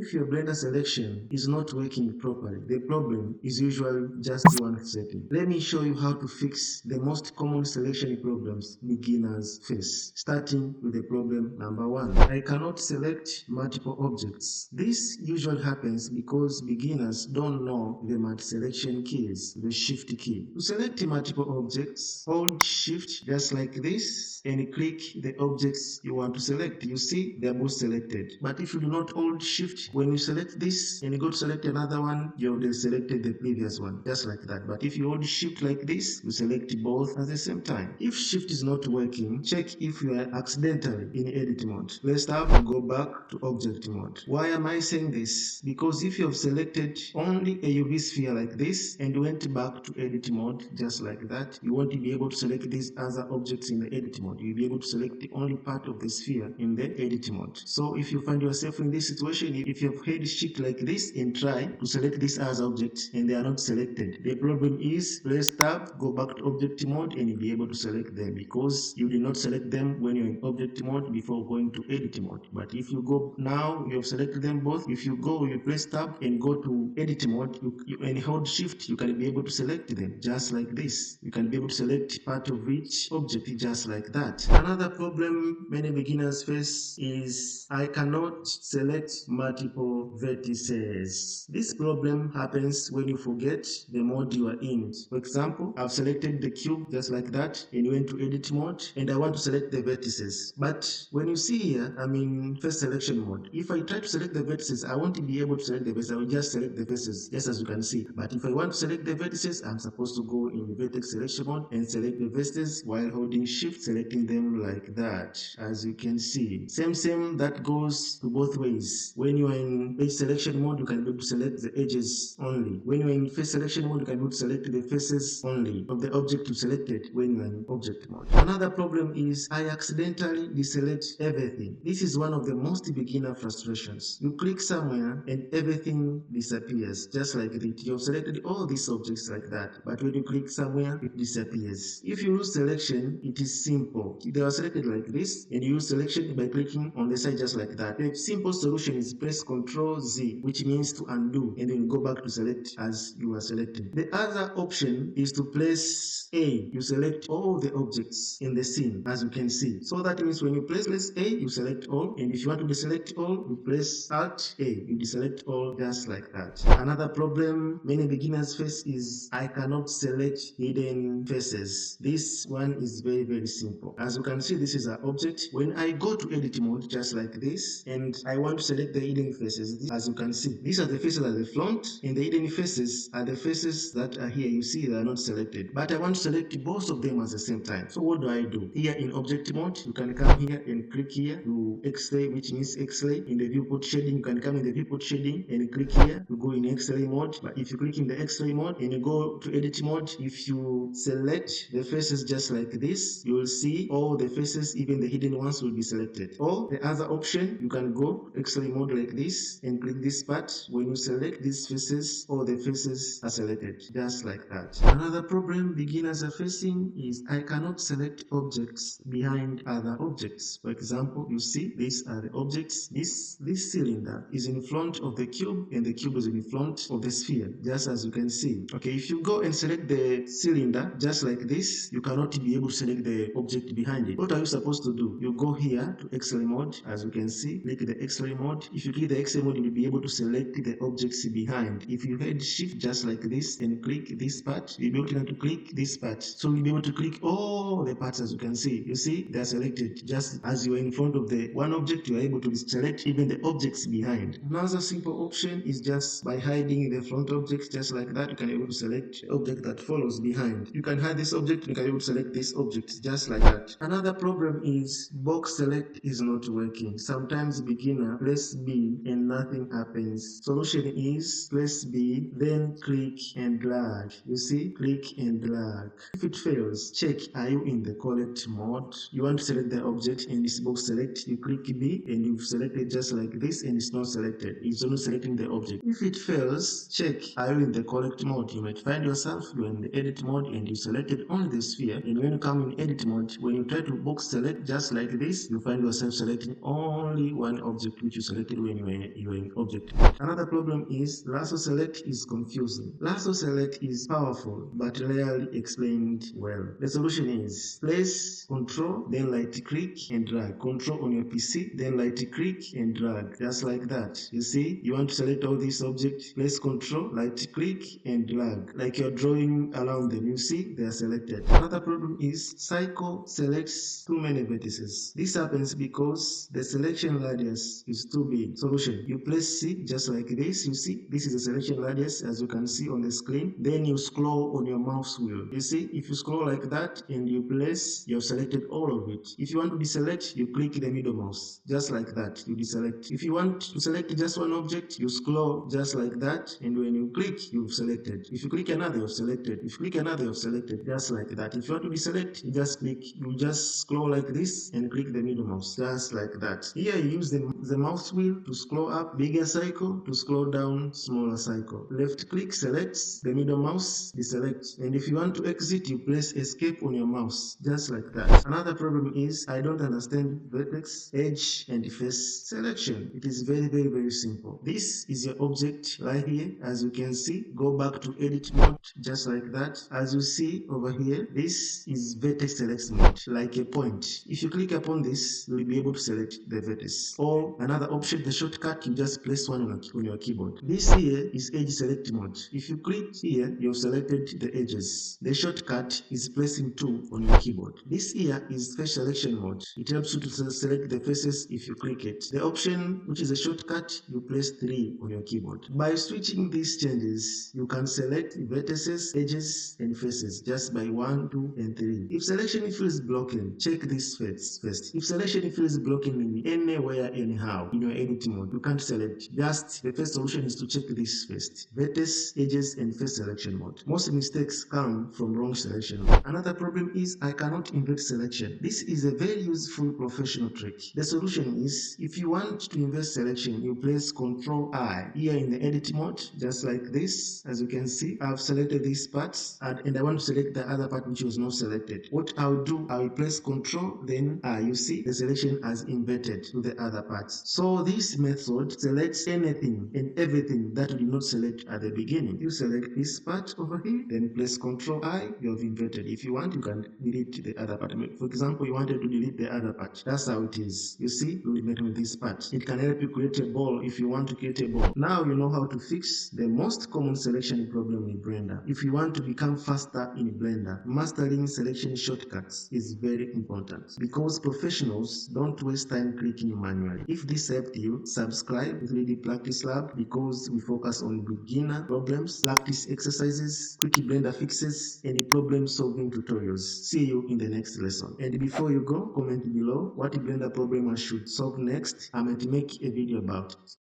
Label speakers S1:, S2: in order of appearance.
S1: If your blender selection is not working properly, the problem is usually just one setting. Let me show you how to fix the most common selection problems beginners face, starting with the problem number 1. I cannot select multiple objects. This usually happens because beginners don't know the multi-selection keys, the shift key. To select multiple objects, hold shift just like this and click the objects you want to select. You see, they are both selected. But if you do not hold shift, when you select this and you go to select another one, you have selected the previous one, just like that. But if you hold shift like this, you select both at the same time. If shift is not working, check if you are accidentally in edit mode. Let's start and go back to object mode. Why am I saying this? Because if you have selected only a UV sphere like this and went back to edit mode just like that, you won't be able to select these other objects in the edit mode. You'll be able to select the only part of the sphere in the edit mode. So if you find yourself in this situation, if you have held shift like this and try to select these other objects and they are not selected, the problem is press tab, go back to object mode, and you'll be able to select them because you did not select them when you're in object mode before going to edit mode. But if you go now, you have selected them both. If you go, you press tab and go to edit mode, and hold shift, you can be able to select them just like this. You can be able to select part of each object just like that. Another problem many beginners face is I cannot select multiple vertices. This problem happens when you forget the mode you are in. For example, I've selected the cube just like that and went to edit mode and I want to select the vertices. But when you see here, I'm in first selection mode. If I try to select the vertices, I won't be able to select the vertices. I will just select the faces, just as you can see. But if I want to select the vertices, I'm supposed to go in vertex selection mode and select the vertices while holding shift, selecting them like that, as you can see. Same, that goes to both ways. When you are in edge selection mode, you can be able to select the edges only. When you are in face selection mode, you can be able to select the faces only of the object you selected when you are in object mode. Another problem is I accidentally deselect everything. This is one of the most beginner frustrations. You click somewhere and everything disappears, just like that. You have selected all these objects like that, but when you click somewhere, it disappears. If you lose selection, it is simple. They are selected like this, and you use selection by clicking on the side just like that. The simple solution is press Ctrl Z, which means to undo, and then go back to select as you are selecting. The other option is to press A. You select all the objects in the scene, as you can see. So that means when you press A, you select all, and if you want to deselect all, you press Alt A. You deselect all just like that. Another problem many beginners face is I cannot select hidden faces. This one is very simple. As you can see, this is an object. When I go to edit mode just like this and I want to select the hidden faces, as you can see, these are the faces at the front and the hidden faces are the faces that are here. You see they are not selected, but I want to select both of them at the same time. So what do? Here in object mode, you can come here and click here to X-ray, which means X-ray. In the viewport shading, you can come in the viewport shading and click here to go in X-ray mode. But if you click in the X-ray mode and you go to edit mode, if you select the faces just like this, you will see all the faces, even the hidden ones will be selected. Or the other option, you can go X-ray mode like this and click this part. When you select these faces, all the faces are selected just like that. Another problem beginners are facing is I cannot select objects behind other objects. For example, you see these are the objects. This cylinder is in front of the cube and the cube is in front of the sphere, just as you can see. Okay, if you go and select the cylinder just like this, you cannot be able to select the object behind it. What are you supposed to do? You go here to X-ray mode, as you can see, click the X-ray mode. If you click the X-ray mode, you'll be able to select the objects behind. If you hold shift just like this and click this part, you'll be able to click this part. So you'll be able to click all the parts, as you can see. You see, they are selected. Just as you are in front of the one object, you are able to select even the objects behind. Another simple option is just by hiding the front objects just like that, you can be able to select the object that follows behind. You can hide this object, you can be able to select this object just like that. Another problem is box select is not working. Sometimes beginner press B and nothing happens. Solution is press B, then click and drag. You see, click and drag. If it fails, check are you in the correct mode. You want to select the object in this box select, you click B and you've selected just like this and it's not selected. It's only selecting the object. If it fails, check are you in the correct mode. You might find yourself you're in the edit mode and you selected only the sphere, and when you come in edit mode, when you try to box select just like this, you find yourself selecting only one object which you selected when you you're in object. Another problem is lasso select is confusing. Lasso select is powerful but rarely explained well. The solution is place control, then right click and drag. Control on your PC, then right click and drag. Just like that. You see, you want to select all these objects, place control, right click and drag. Like you're drawing around them. You see, they are selected. Another problem is cycle selects too many vertices. This happens because the selection radius is too big. Solution: you place C just like this. You see, this is the selection radius as you can see on the screen. Then you scroll on your mouse wheel. You see, if you scroll like that and you place, you have selected all of it. If you want to deselect, you click the middle mouse just like that. You deselect. If you want to select just one object, you scroll just like that, and when you click, you've selected. If you click another, you've selected. If you click another, you've selected. Just like that. If you want to deselect, you just click. You just scroll like this and click the middle mouse just like that. Here you use the mouse wheel to scroll up, bigger cycle, to scroll down, smaller cycle. Left click selects, the middle mouse deselect. And if you want to exit, you press escape on your mouse just like that. Another problem is I don't understand vertex, edge and face selection. It is very simple. This is your object right here. As you can see, go back to edit mode just like that. As you see over here, this is vertex select mode, like a point. If you click upon this, you will be able to select the vertex. Or another option, the shortcut, you just place one on your keyboard. This here is edge select mode. If you click here, you have selected the edges. The shortcut is pressing 2 on your keyboard. This here is face selection mode. It helps you to select the faces if you click it. The option, which is a shortcut, you press 3 on your keyboard. By switching these changes, you can select vertices, edges, and faces just by 1, 2, and 3. If selection feels broken, check this first. If selection feels broken in anywhere, anyhow, in your edit mode, you can't select. Just the first solution is to check this first. Vertex, edges, and face selection mode. Most mistakes come from wrong selection mode. Another problem is I cannot invert selection. This is a very useful professional trick. The solution is if you want to invert selection, you press Ctrl I here in the edit mode, just like this. As you can see, I've selected these parts and I want to select the other part which was not selected. What I'll do, I'll press Ctrl, then I. You see the selection has inverted to the other parts. So this method selects anything and everything that you did not select at the beginning. You select this part over here, then press Ctrl I, you have inverted. If you want, you can delete the other part. For example, you wanted to delete the other part. That's how it is. You see, you will with this part. It can help you create a ball if you want to create a ball. Now you know how to fix the most common selection problem in Blender. If you want to become faster in Blender, mastering selection shortcuts is very important because professionals don't waste time clicking manually. If this helped you, subscribe to 3D Practice Lab because we focus on beginner problems, practice exercises, quick Blender fixes, and problem solving tutorials. See you in the next lesson. And before you go, comment below what Blender problem I should solve next. I might make a video about it.